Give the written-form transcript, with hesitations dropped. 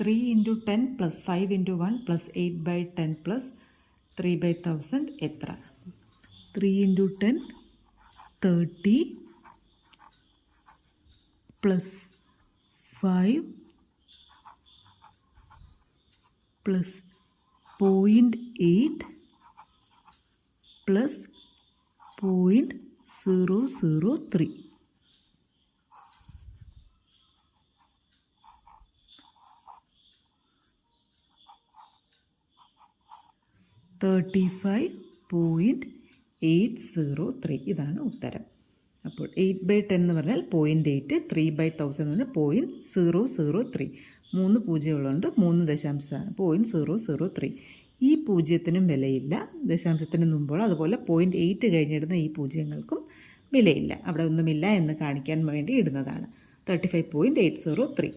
3 into 10 plus 5 into 1 plus 8 by 10 plus 3 by 1000 എത്ര? 3 into 10 30 plus 5 plus 0.8 plus 0.003. 35.803 ഇതാണ് ഉത്തരം. അപ്പോൾ 8/10 എന്ന് പറഞ്ഞാൽ 0.8, 3/1000 എന്ന് പറഞ്ഞാൽ 0.003. 3 പൂജ്യമുള്ളതുകൊണ്ട് 3 ദശാംശമാണ് 0.003. ഈ പൂജ്യത്തിനും വിലയില്ല, ദശാംശത്തിന് മുമ്പോൾ. അതുപോലെ 0.8 കഴിഞ്ഞിടുന്ന ഈ പൂജ്യങ്ങൾക്കും വിലയില്ല. അവിടെ ഒന്നുമില്ല എന്ന് കാണിക്കാൻ വേണ്ടി ഇടുന്നതാണ്. 35.803.